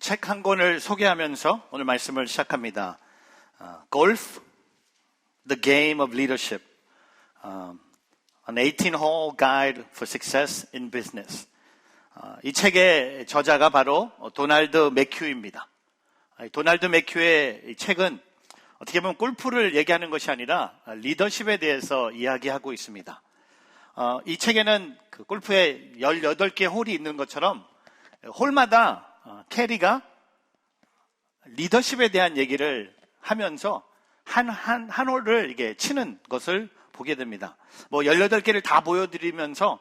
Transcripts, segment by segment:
책 한 권을 소개하면서 오늘 말씀을 시작합니다. Golf, The Game of Leadership, An 18-Hole Guide for Success in Business. 이 책의 저자가 바로 도널드 매큐입니다. 도널드 매큐의 이 책은 어떻게 보면 골프를 얘기하는 것이 아니라 리더십에 대해서 이야기하고 있습니다. 이 책에는 그 골프에 18개 홀이 있는 것처럼 홀마다 캐리가 리더십에 대한 얘기를 하면서 한 홀을 이게 치는 것을 보게 됩니다. 18개를 다 보여드리면서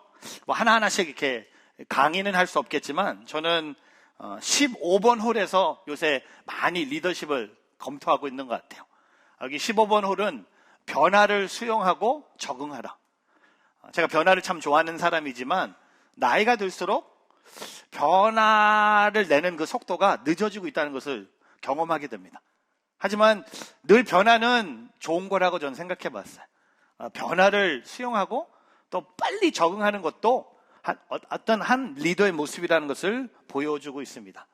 하나하나씩 이렇게 강의는 할 수 없겠지만 저는 15번 홀에서 요새 많이 리더십을 검토하고 있는 것 같아요. 여기 15번 홀은 변화를 수용하고 적응하라. 제가 변화를 참 좋아하는 사람이지만 나이가 들수록 변화를 내는 그 속도가 늦어지고 있다는 것을 경험하게 됩니다. 하지만 늘 변화는 좋은 거라고 저는 생각해 봤어요. 변화를 수용하고 또 빨리 적응하는 것도 어떤 한 리더의 모습이라는 것을 보여주고 있습니다.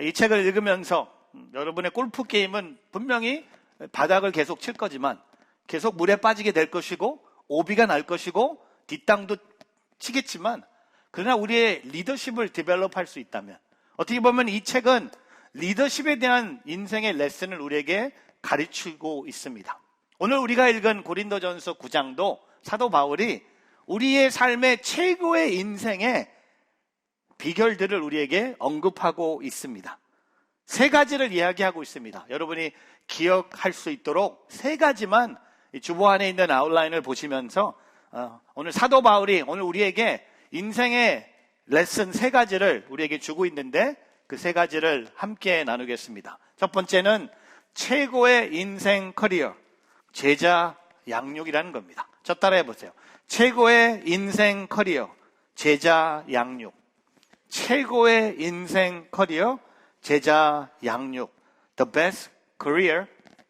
이 책을 읽으면서 여러분의 골프 게임은 분명히 바닥을 계속 칠 거지만 계속 물에 빠지게 될 것이고 오비가 날 것이고 뒷땅도 치겠지만 그러나 우리의 리더십을 디벨롭할 수 있다면 어떻게 보면 이 책은 리더십에 대한 인생의 레슨을 우리에게 가르치고 있습니다. 오늘 우리가 읽은 고린도전서 9장도 사도 바울이 우리의 삶의 최고의 인생의 비결들을 우리에게 언급하고 있습니다. 3가지를 이야기하고 있습니다. 여러분이 기억할 수 있도록 3가지만 주보 안에 있는 아웃라인을 보시면서 오늘 사도 바울이 오늘 우리에게 인생의 레슨 3가지를 우리에게 주고 있는데 그 3가지를 함께 나누겠습니다. 첫 번째는 최고의 인생 커리어, 제자 양육이라는 겁니다. 저 따라해 보세요. 최고의 인생 커리어, 제자 양육. 최고의 인생 커리어, 제자 양육. The best career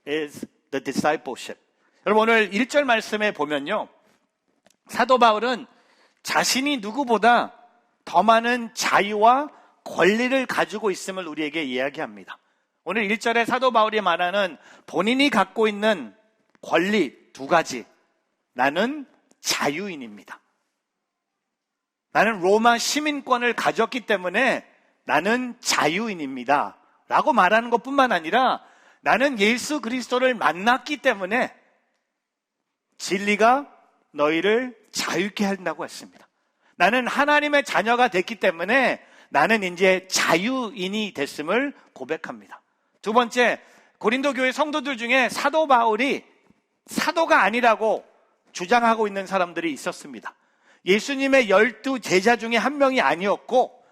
is the discipleship. 여러분 오늘 1절 말씀에 보면요, 사도 바울은 자신이 누구보다 더 많은 자유와 권리를 가지고 있음을 우리에게 이야기합니다. 오늘 1절에 사도 바울이 말하는 본인이 갖고 있는 권리 2가지. 나는 자유인입니다. 나는 로마 시민권을 가졌기 때문에 나는 자유인입니다. 라고 말하는 것뿐만 아니라 나는 예수 그리스도를 만났기 때문에 진리가 너희를 자유케 한다고 했습니다. 나는 하나님의 자녀가 됐기 때문에 나는 이제 자유인이 됐음을 고백합니다. 2번째, 고린도 교회 성도들 중에 사도 바울이 사도가 아니라고 주장하고 있는 사람들이 있었습니다. 예수님의 12 제자 중에 한 명이 아니었고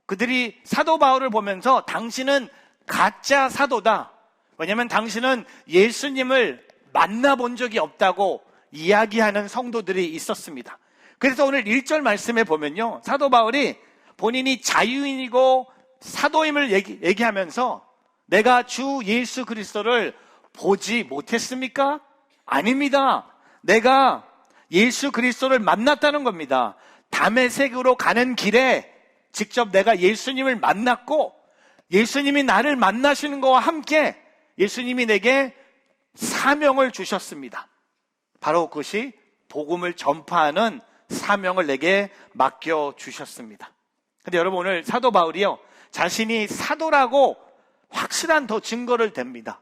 그들이 사도 바울을 보면서 당신은 가짜 사도다. 왜냐하면 당신은 예수님을 만나본 적이 없다고 이야기하는 성도들이 있었습니다. 그래서 오늘 1절 말씀에 보면요, 사도 바울이 본인이 자유인이고 사도임을 얘기하면서 내가 주 예수 그리스도를 보지 못했습니까? 아닙니다. 내가 예수 그리스도를 만났다는 겁니다. 다메섹으로 가는 길에 직접 내가 예수님을 만났고 예수님이 나를 만나시는 것과 함께 예수님이 내게 사명을 주셨습니다. 바로 그것이 복음을 전파하는 사명을 내게 맡겨주셨습니다. 근데 여러분 오늘 사도 바울이요, 자신이 사도라고 확실한 더 증거를 댑니다.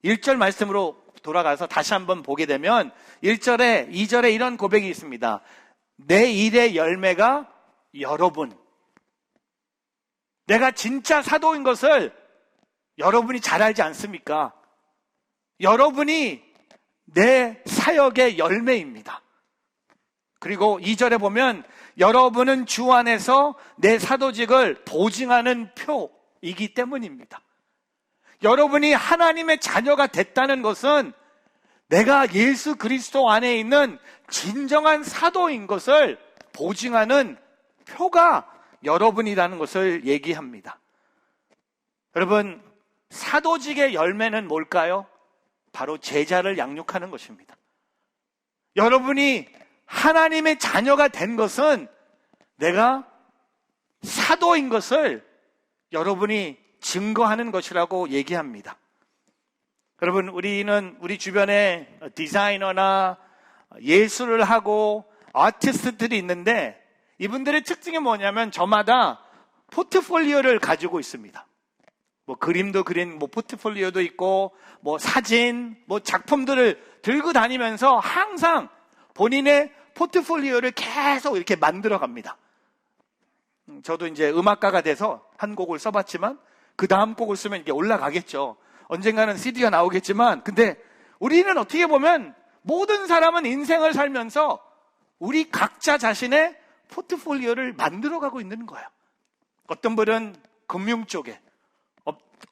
1절 말씀으로 돌아가서 다시 한번 보게 되면 1절에 2절에 이런 고백이 있습니다. 내 일의 열매가 여러분. 내가 진짜 사도인 것을 여러분이 잘 알지 않습니까? 여러분이 내 사역의 열매입니다. 그리고 2절에 보면 여러분은 주 안에서 내 사도직을 보증하는 표이기 때문입니다. 여러분이 하나님의 자녀가 됐다는 것은 내가 예수 그리스도 안에 있는 진정한 사도인 것을 보증하는 표가 여러분이라는 것을 얘기합니다. 여러분, 사도직의 열매는 뭘까요? 바로 제자를 양육하는 것입니다. 여러분이 하나님의 자녀가 된 것은 내가 사도인 것을 여러분이 증거하는 것이라고 얘기합니다. 여러분, 우리는 우리 주변에 디자이너나 예술을 하고 아티스트들이 있는데 이분들의 특징이 뭐냐면 저마다 포트폴리오를 가지고 있습니다. 뭐 그림도 그린 뭐 포트폴리오도 있고 뭐 사진, 뭐 작품들을 들고 다니면서 항상 본인의 포트폴리오를 계속 이렇게 만들어 갑니다. 저도 이제 음악가가 돼서 한 곡을 써봤지만 그 다음 곡을 쓰면 이게 올라가겠죠. 언젠가는 CD가 나오겠지만, 근데 우리는 어떻게 보면 모든 사람은 인생을 살면서 우리 각자 자신의 포트폴리오를 만들어가고 있는 거예요. 어떤 분은 금융 쪽에,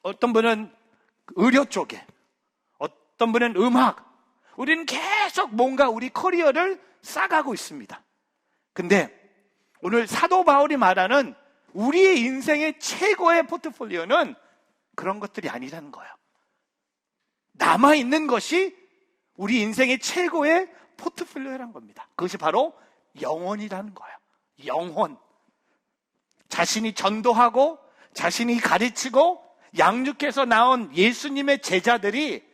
어떤 분은 의료 쪽에, 어떤 분은 음악. 우리는 계속 뭔가 우리 커리어를 쌓아가고 있습니다. 근데 오늘 사도 바울이 말하는 우리의 인생의 최고의 포트폴리오는 그런 것들이 아니라는 거예요. 남아있는 것이 우리 인생의 최고의 포트폴리오라는 겁니다. 그것이 바로 영혼이라는 거예요. 영혼. 자신이 전도하고 자신이 가르치고 양육해서 나온 예수님의 제자들이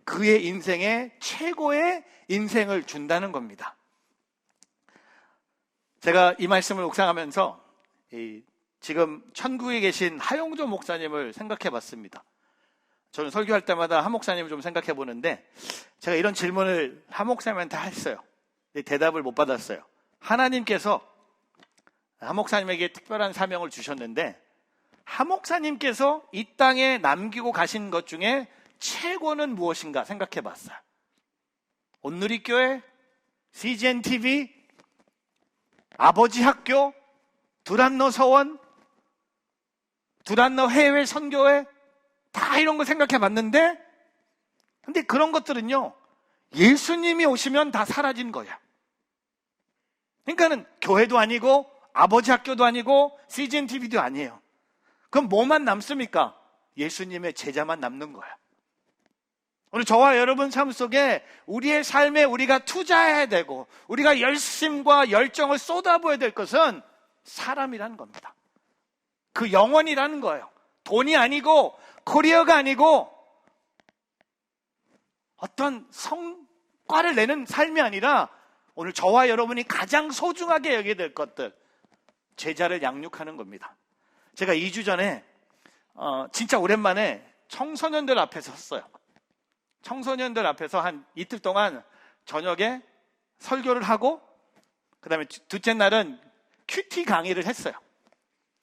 그의 인생의 최고의 인생을 준다는 겁니다. 제가 이 말씀을 묵상하면서 지금 천국에 계신 하용조 목사님을 생각해 봤습니다. 저는 설교할 때마다 하 목사님을 좀 생각해 보는데 제가 이런 질문을 하 목사님한테 했어요. 대답을 못 받았어요. 하나님께서 하 목사님에게 특별한 사명을 주셨는데 하 목사님께서 이 땅에 남기고 가신 것 중에 최고는 무엇인가 생각해 봤어요. 온누리교회, CGN TV, 아버지 학교, 두란노 서원, 두란노 해외 선교회, 다 이런 거 생각해 봤는데, 근데 그런 것들은요, 예수님이 오시면 다 사라진 거야. 그러니까는 교회도 아니고, 아버지 학교도 아니고, CGN TV도 아니에요. 그럼 뭐만 남습니까? 예수님의 제자만 남는 거야. 오늘 저와 여러분 삶 속에 우리의 삶에 우리가 투자해야 되고 우리가 열심과 열정을 쏟아부어야 될 것은 사람이라는 겁니다. 그 영혼이라는 거예요. 돈이 아니고 커리어가 아니고 어떤 성과를 내는 삶이 아니라 오늘 저와 여러분이 가장 소중하게 여겨야 될 것들, 제자를 양육하는 겁니다. 제가 2주 전에 진짜 오랜만에 청소년들 앞에서 섰어요. 청소년들 앞에서 한 이틀 동안 저녁에 설교를 하고 그 다음에 둘째 날은 큐티 강의를 했어요.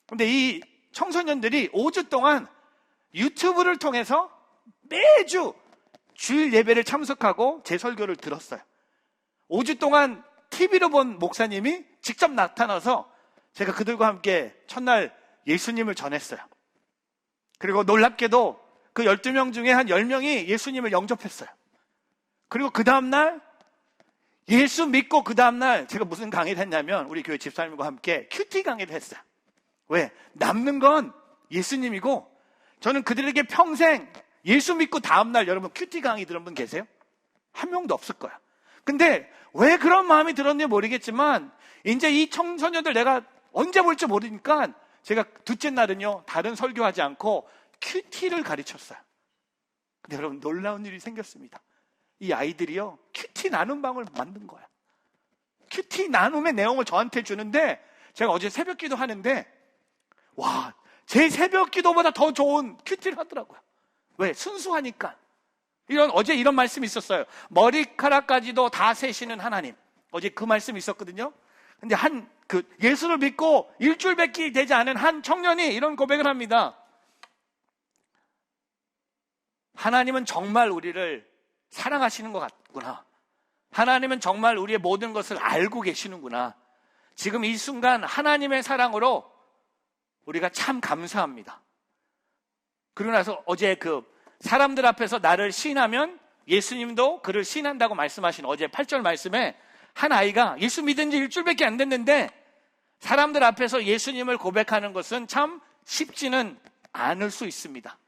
근데 이 청소년들이 5주 동안 유튜브를 통해서 매주 주일 예배를 참석하고 제 설교를 들었어요. 5주 동안 TV로 본 목사님이 직접 나타나서 제가 그들과 함께 첫날 예수님을 전했어요. 그리고 놀랍게도 그 12명 중에 한 10명이 예수님을 영접했어요. 그리고 그 다음날 예수 믿고 그 다음날 제가 무슨 강의를 했냐면 우리 교회 집사님과 함께 큐티 강의를 했어요. 왜? 남는 건 예수님이고 저는 그들에게 평생 예수 믿고 다음날 여러분 큐티 강의 들은 분 계세요? 한 명도 없을 거야. 근데 왜 그런 마음이 들었는지 모르겠지만 이제 이 청소년들 내가 언제 볼지 모르니까 제가 둘째 날은요 다른 설교하지 않고 큐티를 가르쳤어요. 근데 여러분 놀라운 일이 생겼습니다. 이 아이들이요 큐티 나눔 방을 만든 거야. 큐티 나눔의 내용을 저한테 주는데 제가 어제 새벽 기도 하는데 와, 제 새벽 기도보다 더 좋은 큐티를 하더라고요. 왜? 순수하니까. 어제 이런 말씀이 있었어요. 머리카락까지도 다 세시는 하나님. 어제 그 말씀이 있었거든요. 근데 예수를 믿고 일주일밖에 되지 않은 한 청년이 이런 고백을 합니다. 하나님은 정말 우리를 사랑하시는 것 같구나. 하나님은 정말 우리의 모든 것을 알고 계시는구나. 지금 이 순간 하나님의 사랑으로 우리가 참 감사합니다. 그러고 나서 어제 사람들 앞에서 나를 시인하면 예수님도 그를 시인한다고 말씀하신 어제 8절 말씀에 한 아이가 예수 믿은 지 일주일밖에 안 됐는데 사람들 앞에서 예수님을 고백하는 것은 참 쉽지는 않을 수 있습니다.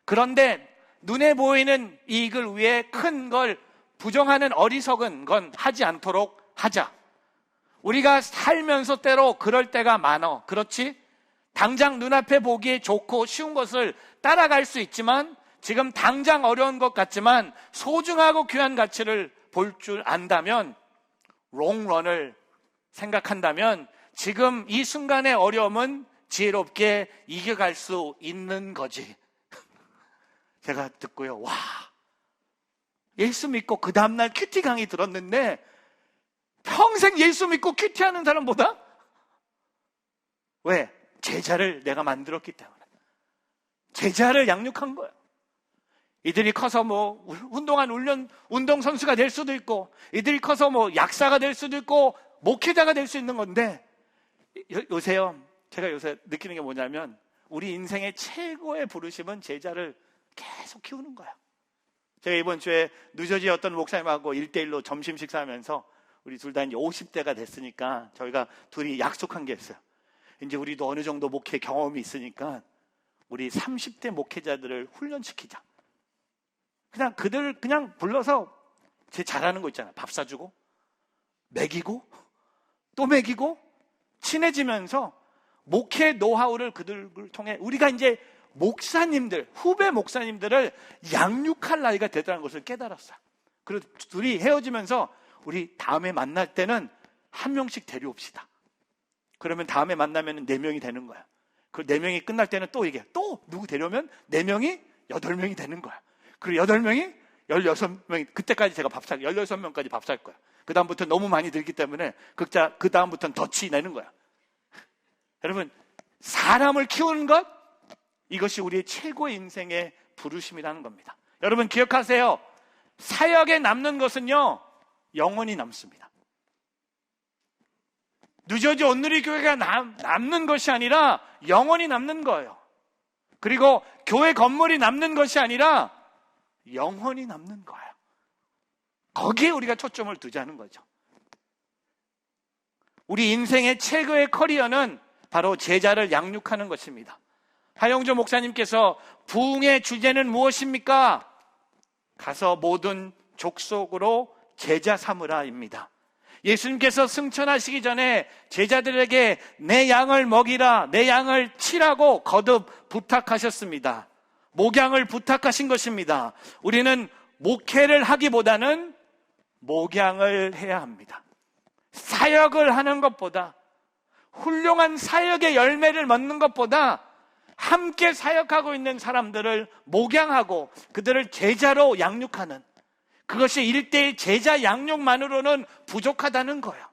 그런데 눈에 보이는 이익을 위해 큰 걸 부정하는 어리석은 건 하지 않도록 하자. 우리가 살면서 때로 그럴 때가 많어. 그렇지? 당장 눈앞에 보기에 좋고 쉬운 것을 따라갈 수 있지만, 지금 당장 어려운 것 같지만 소중하고 귀한 가치를 볼 줄 안다면, 롱런을 생각한다면 지금 이 순간의 어려움은 지혜롭게 이겨갈 수 있는 거지. 제가 듣고요, 와, 예수 믿고 그 다음날 큐티 강의 들었는데 평생 예수 믿고 큐티하는 사람보다, 왜? 제자를 내가 만들었기 때문에. 제자를 양육한 거예요. 이들이 커서 뭐 운동한 운동선수가 될 수도 있고, 이들이 커서 뭐 약사가 될 수도 있고, 목회자가 될 수 있는 건데, 요새요, 제가 요새 느끼는 게 뭐냐면, 우리 인생의 최고의 부르심은 제자를 계속 키우는 거야. 제가 이번 주에 뉴저지의 어떤 목사님하고 1대1로 점심 식사하면서, 우리 둘 다 이제 50대가 됐으니까 저희가 둘이 약속한 게 있어요. 이제 우리도 어느 정도 목회 경험이 있으니까 우리 30대 목회자들을 훈련시키자. 그냥 그냥 불러서 제 잘하는 거 있잖아요. 밥 사주고, 먹이고, 또 먹이고, 친해지면서 목회 노하우를 그들을 통해 우리가 이제 목사님들, 후배 목사님들을 양육할 나이가 되더라는 것을 깨달았어요. 그리고 둘이 헤어지면서 우리 다음에 만날 때는 한 명씩 데려옵시다. 그러면 다음에 만나면 4명이 되는 거야. 그 4명이 끝날 때는 또 이게 또 누구 데려오면 4명이 8명이 되는 거야. 그리고 8명이 16명이, 그때까지 제가 밥 살, 16명까지 밥 살 거야. 그 다음부터 너무 많이 들기 때문에 그 다음부터는 덫이 내는 거야. 여러분, 사람을 키우는 것, 이것이 우리의 최고의 인생의 부르심이라는 겁니다. 여러분 기억하세요. 사역에 남는 것은요, 영원히 남습니다. 뉴저지 온누리 교회가 남는 것이 아니라 영원히 남는 거예요. 그리고 교회 건물이 남는 것이 아니라 영원히 남는 거예요. 거기에 우리가 초점을 두자는 거죠. 우리 인생의 최고의 커리어는 바로 제자를 양육하는 것입니다. 하영조 목사님께서 부흥의 주제는 무엇입니까? 가서 모든 족속으로 제자 삼으라입니다. 예수님께서 승천하시기 전에 제자들에게 내 양을 먹이라, 내 양을 치라고 거듭 부탁하셨습니다. 목양을 부탁하신 것입니다. 우리는 목회를 하기보다는 목양을 해야 합니다. 사역을 하는 것보다, 훌륭한 사역의 열매를 얻는 것보다 함께 사역하고 있는 사람들을 목양하고 그들을 제자로 양육하는, 그것이 1:1 제자 양육만으로는 부족하다는 거예요.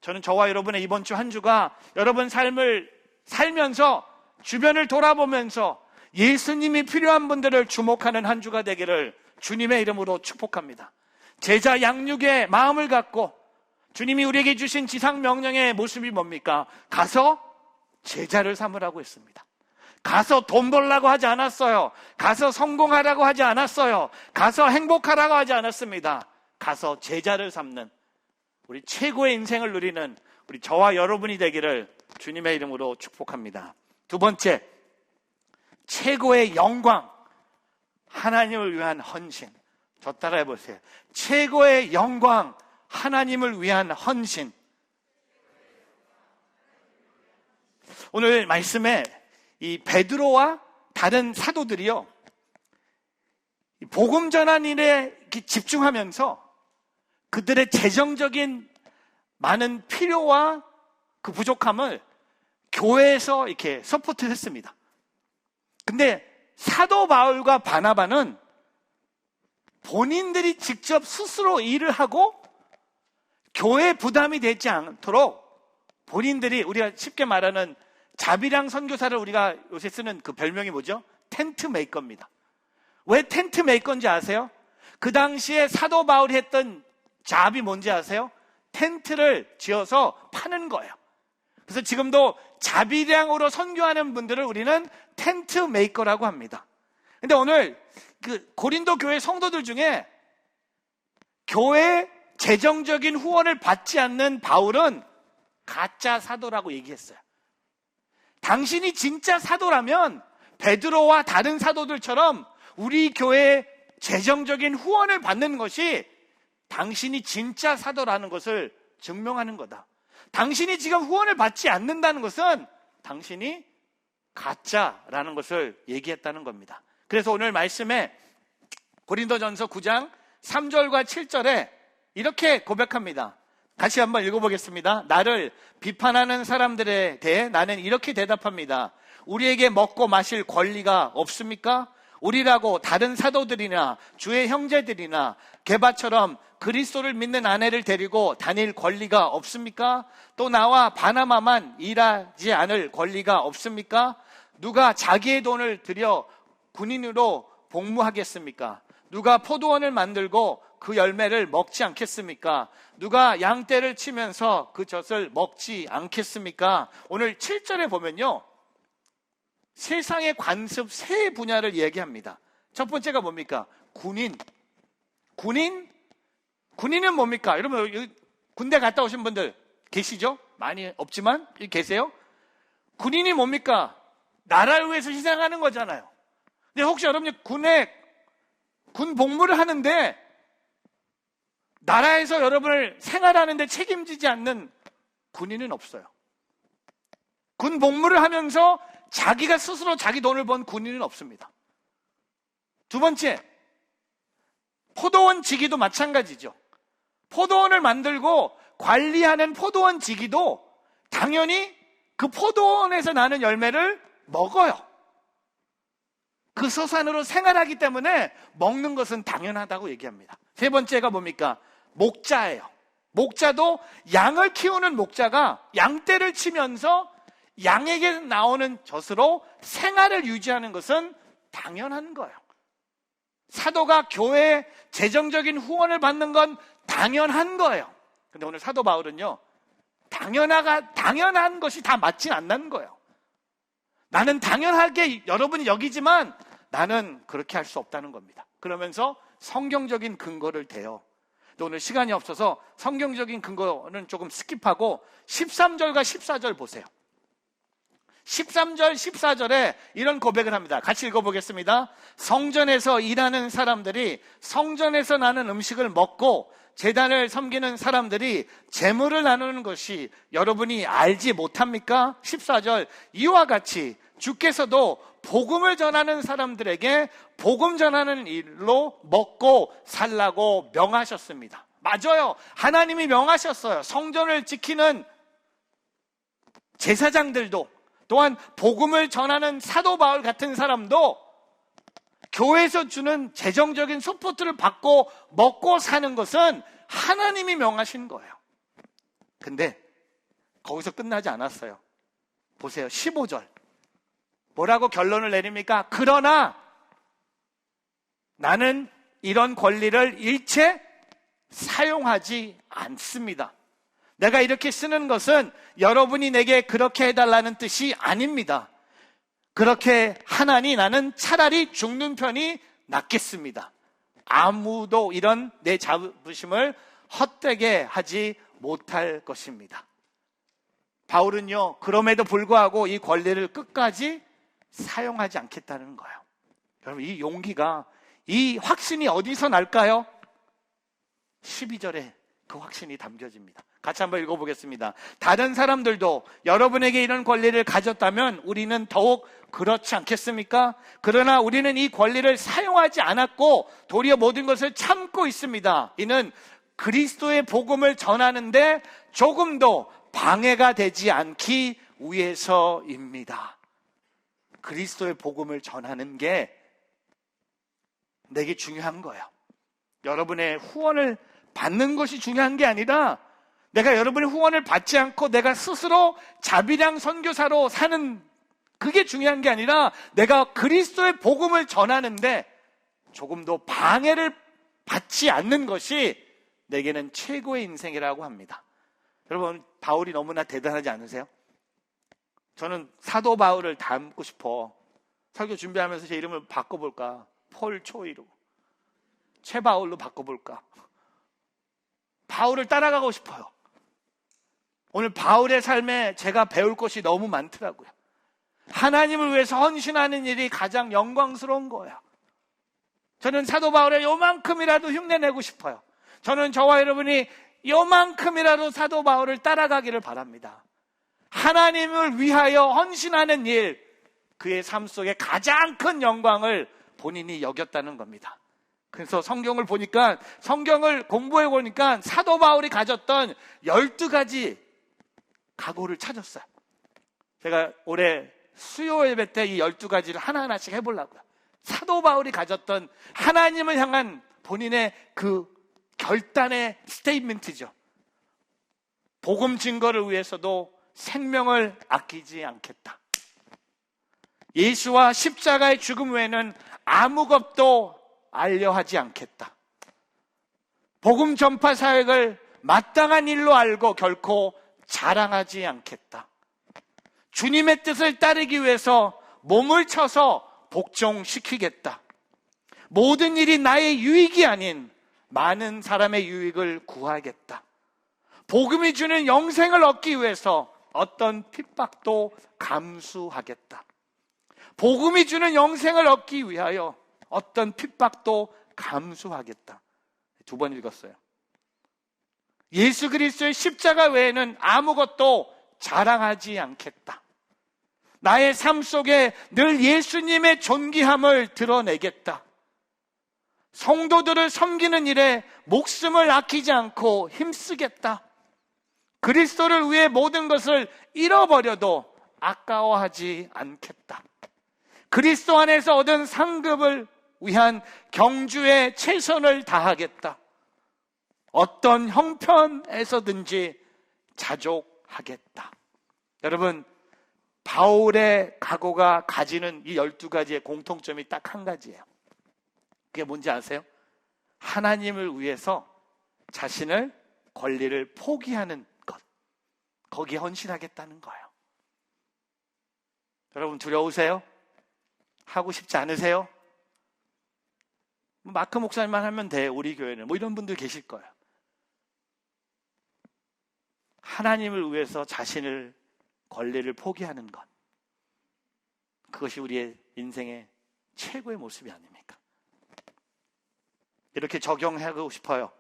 저는 저와 여러분의 이번 주 한 주가 여러분 삶을 살면서 주변을 돌아보면서 예수님이 필요한 분들을 주목하는 한 주가 되기를 주님의 이름으로 축복합니다. 제자 양육의 마음을 갖고 주님이 우리에게 주신 지상 명령의 모습이 뭡니까? 가서 제자를 삼으라고 했습니다. 가서 돈 벌라고 하지 않았어요. 가서 성공하라고 하지 않았어요. 가서 행복하라고 하지 않았습니다. 가서 제자를 삼는, 우리 최고의 인생을 누리는 우리 저와 여러분이 되기를 주님의 이름으로 축복합니다. 두 번째, 최고의 영광, 하나님을 위한 헌신. 저 따라해 보세요. 최고의 영광, 하나님을 위한 헌신. 오늘 말씀에 이 베드로와 다른 사도들이요, 복음 전한 일에 집중하면서 그들의 재정적인 많은 필요와 그 부족함을 교회에서 이렇게 서포트를 했습니다. 근데 사도 바울과 바나바는 본인들이 직접 스스로 일을 하고 교회 부담이 되지 않도록 본인들이, 우리가 쉽게 말하는 자비랑 선교사를 우리가 요새 쓰는 그 별명이 뭐죠? 텐트 메이커입니다. 왜 텐트 메이커인지 아세요? 그 당시에 사도 바울이 했던 잡이 뭔지 아세요? 텐트를 지어서 파는 거예요. 그래서 지금도 자비량으로 선교하는 분들을 우리는 텐트 메이커라고 합니다. 근데 오늘 그 고린도 교회 성도들 중에 교회 재정적인 후원을 받지 않는 바울은 가짜 사도라고 얘기했어요. 당신이 진짜 사도라면 베드로와 다른 사도들처럼 우리 교회의 재정적인 후원을 받는 것이 당신이 진짜 사도라는 것을 증명하는 거다. 당신이 지금 후원을 받지 않는다는 것은 당신이 가짜라는 것을 얘기했다는 겁니다. 그래서 오늘 말씀에 고린도전서 9장 3절과 7절에 이렇게 고백합니다. 같이 한번 읽어보겠습니다. 나를 비판하는 사람들에 대해 나는 이렇게 대답합니다. 우리에게 먹고 마실 권리가 없습니까? 우리라고 다른 사도들이나 주의 형제들이나 게바처럼 그리스도를 믿는 아내를 데리고 다닐 권리가 없습니까? 또 나와 바나바만 일하지 않을 권리가 없습니까? 누가 자기의 돈을 들여 군인으로 복무하겠습니까? 누가 포도원을 만들고 그 열매를 먹지 않겠습니까? 누가 양떼를 치면서 그 젖을 먹지 않겠습니까? 오늘 7절에 보면요, 세상의 관습 세 분야를 얘기합니다. 첫 번째가 뭡니까? 군인은 뭡니까? 여러분, 여기 군대 갔다 오신 분들 계시죠? 많이 없지만 계세요? 군인이 뭡니까? 나라를 위해서 희생하는 거잖아요. 근데 혹시 여러분이 군 복무를 하는데 나라에서 여러분을 생활하는데 책임지지 않는 군인은 없어요. 군 복무를 하면서 자기가 스스로 자기 돈을 번 군인은 없습니다. 두 번째, 포도원 지기도 마찬가지죠. 포도원을 만들고 관리하는 포도원 지기도 당연히 그 포도원에서 나는 열매를 먹어요. 그 소산으로 생활하기 때문에 먹는 것은 당연하다고 얘기합니다. 세 번째가 뭡니까? 목자예요. 목자도 양을 키우는 목자가 양떼를 치면서 양에게 나오는 젖으로 생활을 유지하는 것은 당연한 거예요. 사도가 교회에 재정적인 후원을 받는 건 당연한 거예요. 근데 오늘 사도 바울은요, 당연한 것이 다 맞진 않는 거예요. 나는 당연하게 여러분이 여기지만 나는 그렇게 할 수 없다는 겁니다. 그러면서 성경적인 근거를 대요. 오늘 시간이 없어서 성경적인 근거는 조금 스킵하고 13절과 14절 보세요. 13절, 14절에 이런 고백을 합니다. 같이 읽어보겠습니다. 성전에서 일하는 사람들이 성전에서 나는 음식을 먹고 제단을 섬기는 사람들이 재물을 나누는 것이 여러분이 알지 못합니까? 14절, 이와 같이 주께서도 복음을 전하는 사람들에게 복음 전하는 일로 먹고 살라고 명하셨습니다. 맞아요. 하나님이 명하셨어요. 성전을 지키는 제사장들도, 또한 복음을 전하는 사도 바울 같은 사람도 교회에서 주는 재정적인 서포트를 받고 먹고 사는 것은 하나님이 명하신 거예요. 근데 거기서 끝나지 않았어요. 보세요. 15절. 뭐라고 결론을 내립니까? 그러나 나는 이런 권리를 일체 사용하지 않습니다. 내가 이렇게 쓰는 것은 여러분이 내게 그렇게 해달라는 뜻이 아닙니다. 그렇게 하나니 나는 차라리 죽는 편이 낫겠습니다. 아무도 이런 내 자부심을 헛되게 하지 못할 것입니다. 바울은요, 그럼에도 불구하고 이 권리를 끝까지 사용하지 않겠다는 거예요. 여러분, 이 용기가, 이 확신이 어디서 날까요? 12절에 그 확신이 담겨집니다. 같이 한번 읽어보겠습니다. 다른 사람들도 여러분에게 이런 권리를 가졌다면 우리는 더욱 그렇지 않겠습니까? 그러나 우리는 이 권리를 사용하지 않았고 도리어 모든 것을 참고 있습니다. 이는 그리스도의 복음을 전하는데 조금도 방해가 되지 않기 위해서입니다. 그리스도의 복음을 전하는 게 내게 중요한 거예요. 여러분의 후원을 받는 것이 중요한 게 아니라 내가 여러분의 후원을 받지 않고 내가 스스로 자비량 선교사로 사는, 그게 중요한 게 아니라 내가 그리스도의 복음을 전하는데 조금도 방해를 받지 않는 것이 내게는 최고의 인생이라고 합니다. 여러분, 바울이 너무나 대단하지 않으세요? 저는 사도 바울을 닮고 싶어. 설교 준비하면서 제 이름을 바꿔볼까? 폴 초이로, 최바울로 바꿔볼까? 바울을 따라가고 싶어요. 오늘 바울의 삶에 제가 배울 것이 너무 많더라고요. 하나님을 위해서 헌신하는 일이 가장 영광스러운 거예요. 저는 사도 바울의 요만큼이라도 흉내내고 싶어요. 저는 저와 여러분이 요만큼이라도 사도 바울을 따라가기를 바랍니다. 하나님을 위하여 헌신하는 일, 그의 삶 속에 가장 큰 영광을 본인이 여겼다는 겁니다. 그래서 성경을 보니까, 성경을 공부해 보니까 사도 바울이 가졌던 12가지 각오를 찾았어요. 제가 올해 수요 예배 때 이 12가지를 하나하나씩 해보려고요. 사도 바울이 가졌던 하나님을 향한 본인의 그 결단의 스테이트먼트죠. 복음 증거를 위해서도 생명을 아끼지 않겠다. 예수와 십자가의 죽음 외에는 아무것도 알려하지 않겠다. 복음 전파 사역을 마땅한 일로 알고 결코 자랑하지 않겠다. 주님의 뜻을 따르기 위해서 몸을 쳐서 복종시키겠다. 모든 일이 나의 유익이 아닌 많은 사람의 유익을 구하겠다. 복음이 주는 영생을 얻기 위해서 어떤 핍박도 감수하겠다. 복음이 주는 영생을 얻기 위하여 어떤 핍박도 감수하겠다. 2번 읽었어요. 예수 그리스도의 십자가 외에는 아무것도 자랑하지 않겠다. 나의 삶 속에 늘 예수님의 존귀함을 드러내겠다. 성도들을 섬기는 일에 목숨을 아끼지 않고 힘쓰겠다. 그리스도를 위해 모든 것을 잃어버려도 아까워하지 않겠다. 그리스도 안에서 얻은 상급을 위한 경주에 최선을 다하겠다. 어떤 형편에서든지 자족하겠다. 여러분, 바울의 각오가 가지는 이 12가지의 공통점이 딱 한 가지예요. 그게 뭔지 아세요? 하나님을 위해서 자신을, 권리를 포기하는 것, 거기에 헌신하겠다는 거예요. 여러분, 두려우세요? 하고 싶지 않으세요? 마크 목사님만 하면 돼, 우리 교회는. 뭐 이런 분들 계실 거예요. 하나님을 위해서 자신을, 권리를 포기하는 것, 그것이 우리의 인생의 최고의 모습이 아닙니까? 이렇게 적용하고 싶어요.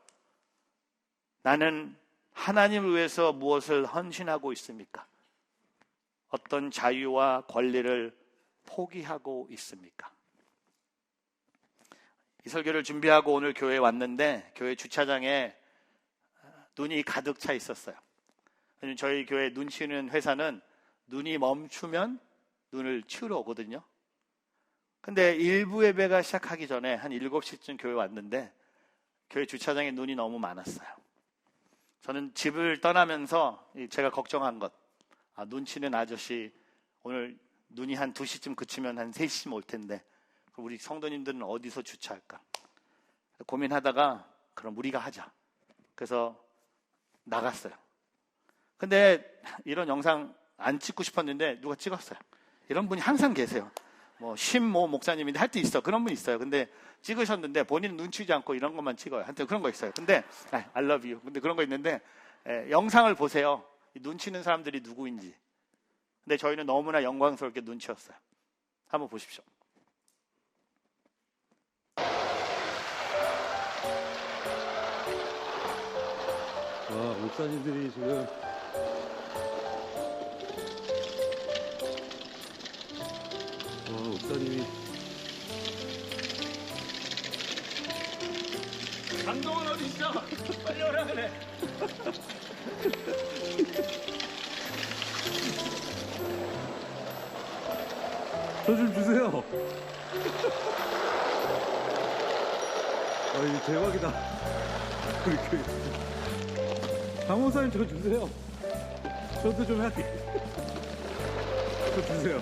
나는 하나님을 위해서 무엇을 헌신하고 있습니까? 어떤 자유와 권리를 포기하고 있습니까? 이 설교를 준비하고 오늘 교회에 왔는데 교회 주차장에 눈이 가득 차 있었어요. 저희 교회 눈 치우는 회사는 눈이 멈추면 눈을 치우러 오거든요. 근데 일부 예배가 시작하기 전에 한 7시쯤 교회 왔는데 교회 주차장에 눈이 너무 많았어요. 저는 집을 떠나면서 제가 걱정한 것, 눈 치는 아저씨 오늘 눈이 한 2시쯤 그치면 한 3시쯤 올 텐데 우리 성도님들은 어디서 주차할까 고민하다가 그럼 우리가 하자. 그래서 나갔어요. 근데 이런 영상 안 찍고 싶었는데 누가 찍었어요. 이런 분이 항상 계세요. 뭐 목사님인데 할 때 있어. 그런 분 있어요. 근데 찍으셨는데 본인은 눈치지 않고 이런 것만 찍어요. 한테 그런 거 있어요. 근데 I love you. 근데 그런 거 있는데 영상을 보세요. 눈 치는 사람들이 누구인지. 근데 저희는 너무나 영광스럽게 눈 치웠어요. 한번 보십시오. 목사님들이 지금 목사님이 강동원 어디 있어? 빨리 오라 그래. 저 좀 주세요. 이거 대박이다. 우리 교회 강 목사님 저 주세요. 저도 좀 할게. 저 주세요.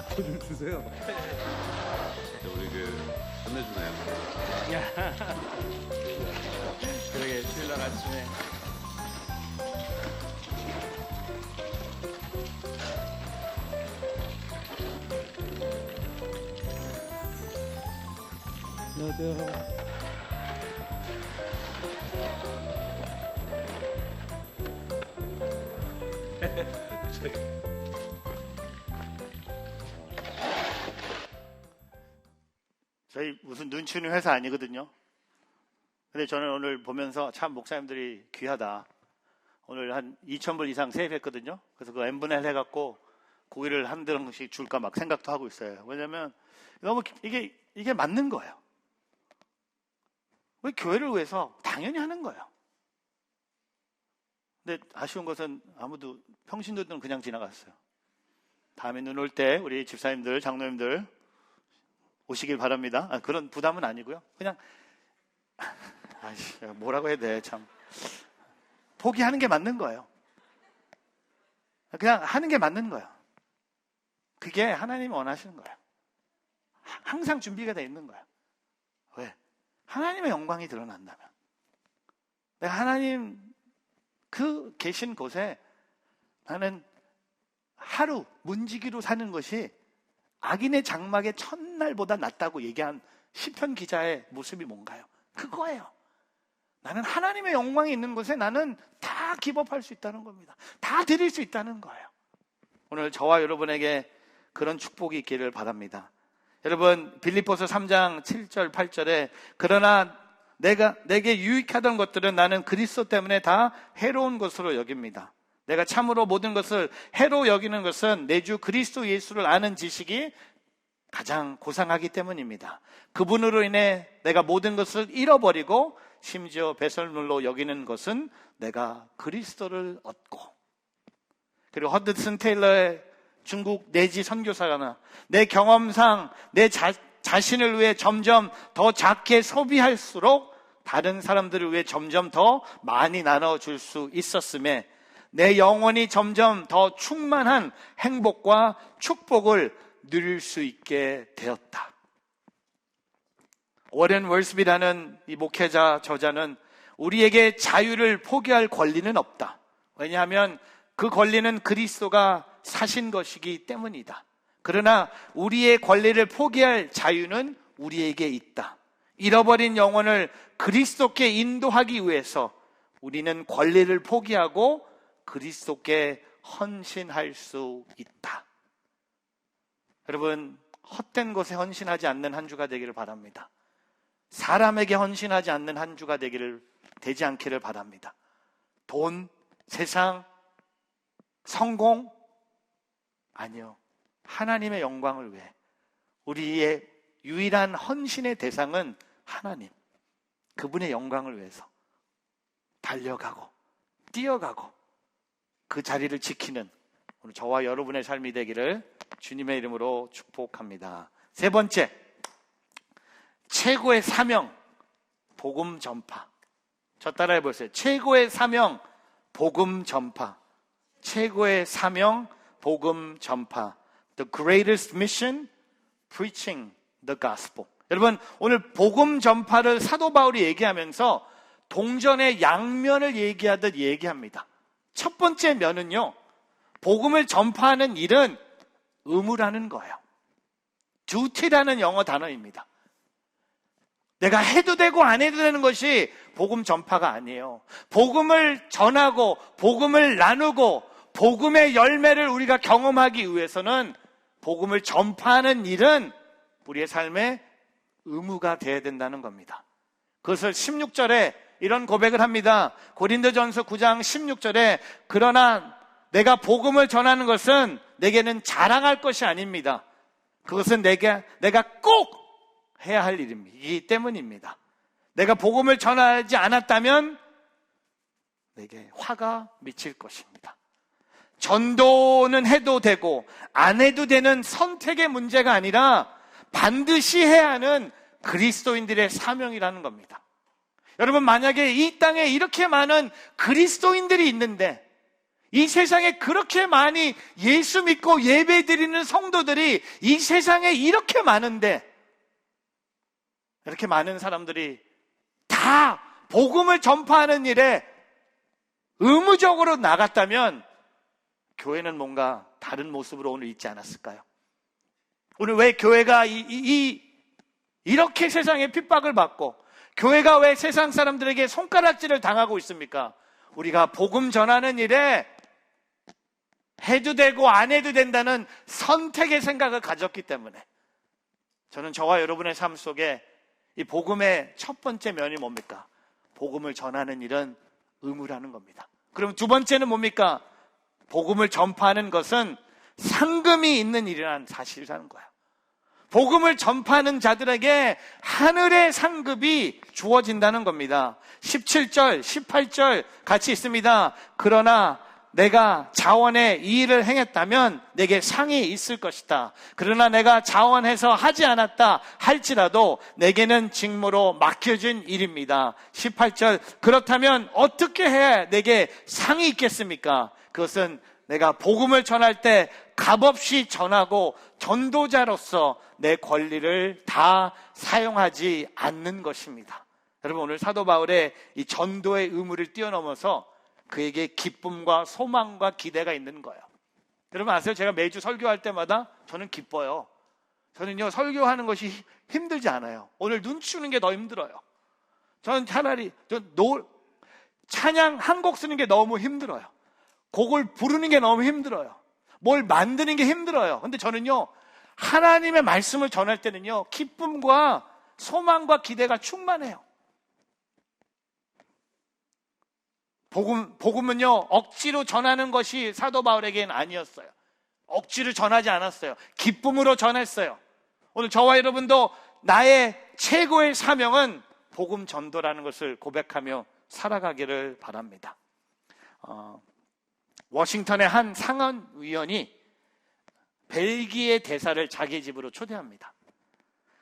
저 좀 주세요. 우리 끝내주나요? 그러게 신랑 아침에 안녕하세요. 저희 무슨 눈치 있는 회사 아니거든요. 근데 저는 오늘 보면서 참 목사님들이 귀하다. 오늘 한 2,000불 이상 세입했거든요. 그래서 그 n분의 1 해갖고 고기를 한 드럼씩 줄까 막 생각도 하고 있어요. 왜냐면 너무 이게 맞는 거예요. 우리 교회를 위해서 당연히 하는 거예요. 근데 아쉬운 것은 아무도 평신도들은 그냥 지나갔어요. 다음에 눈 올 때 우리 집사님들, 장로님들 오시길 바랍니다. 그런 부담은 아니고요. 그냥 뭐라고 해야 돼, 참. 포기하는 게 맞는 거예요. 그냥 하는 게 맞는 거예요. 그게 하나님이 원하시는 거예요. 항상 준비가 돼 있는 거예요. 왜? 하나님의 영광이 드러난다면. 내가 하나님 그 계신 곳에 나는 하루 문지기로 사는 것이 악인의 장막의 첫날보다 낫다고 얘기한 시편 기자의 모습이 뭔가요? 그거예요. 나는 하나님의 영광이 있는 곳에 나는 다 기법할 수 있다는 겁니다. 다 드릴 수 있다는 거예요. 오늘 저와 여러분에게 그런 축복이 있기를 바랍니다. 여러분, 빌립보서 3장 7절 8절에 그러나 내게 유익하던 것들은 나는 그리스도 때문에 다 해로운 것으로 여깁니다. 내가 참으로 모든 것을 해로 여기는 것은 내 주 그리스도 예수를 아는 지식이 가장 고상하기 때문입니다. 그분으로 인해 내가 모든 것을 잃어버리고 심지어 배설물로 여기는 것은 내가 그리스도를 얻고, 그리고 허드슨 테일러의 중국 내지 선교사가 내 경험상 내 자신을 위해 점점 더 작게 소비할수록 다른 사람들을 위해 점점 더 많이 나눠줄 수 있었음에 내 영혼이 점점 더 충만한 행복과 축복을 누릴 수 있게 되었다. 워렌 월스비라는 이 목회자 저자는 우리에게 자유를 포기할 권리는 없다. 왜냐하면 그 권리는 그리스도가 사신 것이기 때문이다. 그러나 우리의 권리를 포기할 자유는 우리에게 있다. 잃어버린 영혼을 그리스도께 인도하기 위해서 우리는 권리를 포기하고 그리스도께 헌신할 수 있다. 여러분, 헛된 것에 헌신하지 않는 한 주가 되기를 바랍니다. 사람에게 헌신하지 않는 한 주가 되지 않기를 바랍니다. 돈, 세상, 성공? 아니요. 하나님의 영광을 위해 우리의 유일한 헌신의 대상은 하나님, 그분의 영광을 위해서 달려가고 뛰어가고 그 자리를 지키는 오늘 저와 여러분의 삶이 되기를 주님의 이름으로 축복합니다. 세 번째, 최고의 사명, 복음 전파. 저 따라해 보세요. 최고의 사명, 복음 전파. 최고의 사명, 복음 전파. The greatest mission, preaching the gospel. 여러분, 오늘 복음 전파를 사도 바울이 얘기하면서 동전의 양면을 얘기하듯 얘기합니다. 첫 번째 면은요, 복음을 전파하는 일은 의무라는 거예요. duty라는 영어 단어입니다. 내가 해도 되고 안 해도 되는 것이 복음 전파가 아니에요. 복음을 전하고 복음을 나누고 복음의 열매를 우리가 경험하기 위해서는 복음을 전파하는 일은 우리의 삶의 의무가 되어야 된다는 겁니다. 그것을 16절에 이런 고백을 합니다. 고린도전서 9장 16절에 그러나 내가 복음을 전하는 것은 내게는 자랑할 것이 아닙니다. 그것은 내가 꼭 해야 할 일이기 때문입니다. 내가 복음을 전하지 않았다면 내게 화가 미칠 것입니다. 전도는 해도 되고 안 해도 되는 선택의 문제가 아니라 반드시 해야 하는 그리스도인들의 사명이라는 겁니다. 여러분, 만약에 이 땅에 이렇게 많은 그리스도인들이 있는데 이 세상에 그렇게 많이 예수 믿고 예배드리는 성도들이 이 세상에 이렇게 많은데 이렇게 많은 사람들이 다 복음을 전파하는 일에 의무적으로 나갔다면 교회는 뭔가 다른 모습으로 오늘 있지 않았을까요? 오늘 왜 교회가 이렇게 세상에 핍박을 받고 교회가 왜 세상 사람들에게 손가락질을 당하고 있습니까? 우리가 복음 전하는 일에 해도 되고 안 해도 된다는 선택의 생각을 가졌기 때문에 저는 저와 여러분의 삶 속에 이 복음의 첫 번째 면이 뭡니까? 복음을 전하는 일은 의무라는 겁니다. 그럼 두 번째는 뭡니까? 복음을 전파하는 것은 상금이 있는 일이라는 사실이라는 거예요. 복음을 전파하는 자들에게 하늘의 상급이 주어진다는 겁니다. 17절, 18절 같이 있습니다. 그러나 내가 자원해 이 일을 행했다면 내게 상이 있을 것이다. 그러나 내가 자원해서 하지 않았다 할지라도 내게는 직무로 맡겨진 일입니다. 18절, 그렇다면 어떻게 해야 내게 상이 있겠습니까? 그것은 내가 복음을 전할 때 값없이 전하고 전도자로서 내 권리를 다 사용하지 않는 것입니다. 여러분, 오늘 사도 바울의 이 전도의 의무를 뛰어넘어서 그에게 기쁨과 소망과 기대가 있는 거예요. 여러분 아세요? 제가 매주 설교할 때마다 저는 기뻐요. 저는요, 설교하는 것이 힘들지 않아요. 오늘 눈 치우는 게 더 힘들어요. 저는 차라리 찬양 한 곡 쓰는 게 너무 힘들어요. 곡을 부르는 게 너무 힘들어요. 뭘 만드는 게 힘들어요. 근데 저는요, 하나님의 말씀을 전할 때는요, 기쁨과 소망과 기대가 충만해요. 복음은요, 억지로 전하는 것이 사도 바울에게는 아니었어요. 억지로 전하지 않았어요. 기쁨으로 전했어요. 오늘 저와 여러분도 나의 최고의 사명은 복음 전도라는 것을 고백하며 살아가기를 바랍니다. 워싱턴의 한 상원의원이 벨기에 대사를 자기 집으로 초대합니다.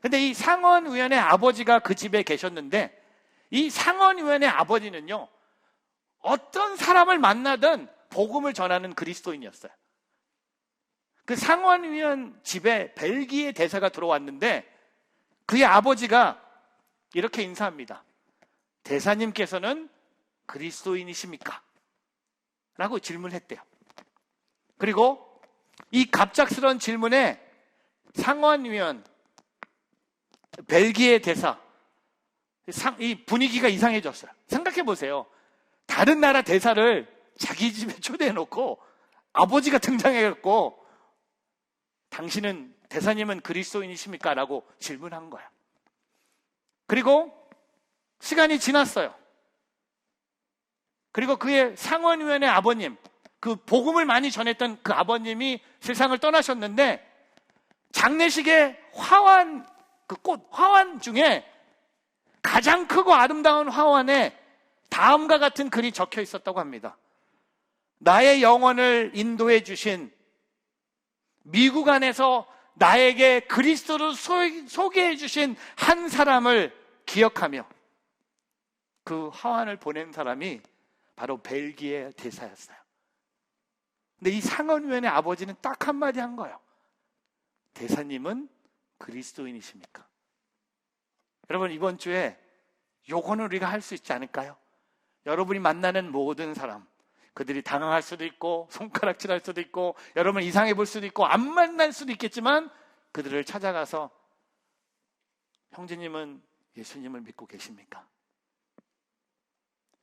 근데 이 상원의원의 아버지가 그 집에 계셨는데, 이 상원의원의 아버지는요, 어떤 사람을 만나든 복음을 전하는 그리스도인이었어요. 그 상원의원 집에 벨기에 대사가 들어왔는데 그의 아버지가 이렇게 인사합니다. 대사님께서는 그리스도인이십니까? 라고 질문했대요. 그리고 이 갑작스러운 질문에 상원의원, 벨기에 대사, 이 분위기가 이상해졌어요. 생각해 보세요. 다른 나라 대사를 자기 집에 초대해놓고 아버지가 등장해갖고 당신은, 대사님은 그리스도인이십니까? 라고 질문한 거야. 그리고 시간이 지났어요. 그리고 그의 상원의원의 아버님, 그 복음을 많이 전했던 그 아버님이 세상을 떠나셨는데, 장례식에 화환, 그 꽃, 화환 중에 가장 크고 아름다운 화환에 다음과 같은 글이 적혀 있었다고 합니다. 나의 영혼을 인도해 주신, 미국 안에서 나에게 그리스도를 소개해 주신 한 사람을 기억하며 그 화환을 보낸 사람이 바로 벨기에 대사였어요. 근데 이 상원의원의 아버지는 딱 한마디 한 거예요. 대사님은 그리스도인이십니까? 여러분, 이번 주에 요거는 우리가 할 수 있지 않을까요? 여러분이 만나는 모든 사람, 그들이 당황할 수도 있고 손가락질할 수도 있고 여러분 이상해 볼 수도 있고 안 만날 수도 있겠지만, 그들을 찾아가서 형제님은 예수님을 믿고 계십니까?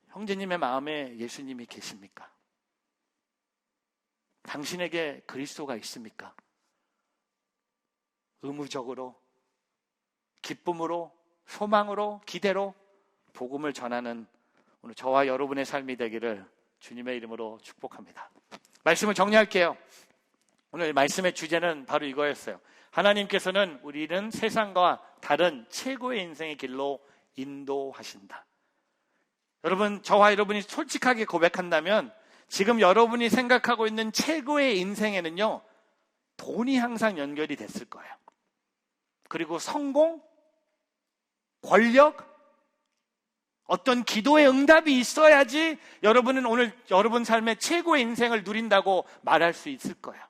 형제님의 마음에 예수님이 계십니까? 당신에게 그리스도가 있습니까? 의무적으로, 기쁨으로, 소망으로, 기대로 복음을 전하는 오늘 저와 여러분의 삶이 되기를 주님의 이름으로 축복합니다. 말씀을 정리할게요. 오늘 말씀의 주제는 바로 이거였어요. 하나님께서는 우리는 세상과 다른 최고의 인생의 길로 인도하신다. 여러분, 저와 여러분이 솔직하게 고백한다면 지금 여러분이 생각하고 있는 최고의 인생에는요, 돈이 항상 연결이 됐을 거예요. 그리고 성공, 권력, 어떤 기도의 응답이 있어야지 여러분은 오늘 여러분 삶의 최고의 인생을 누린다고 말할 수 있을 거예요.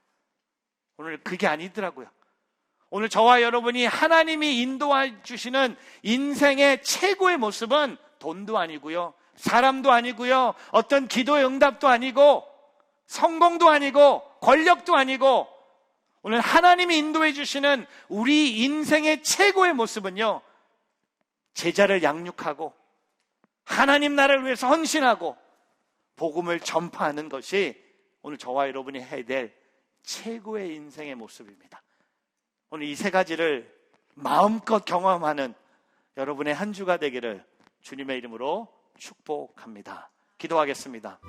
오늘 그게 아니더라고요. 오늘 저와 여러분이 하나님이 인도해 주시는 인생의 최고의 모습은 돈도 아니고요, 사람도 아니고요, 어떤 기도의 응답도 아니고, 성공도 아니고, 권력도 아니고, 오늘 하나님이 인도해 주시는 우리 인생의 최고의 모습은요, 제자를 양육하고 하나님 나라를 위해서 헌신하고 복음을 전파하는 것이 오늘 저와 여러분이 해야 될 최고의 인생의 모습입니다. 오늘 이 세 가지를 마음껏 경험하는 여러분의 한 주가 되기를 주님의 이름으로 축복합니다. 기도하겠습니다.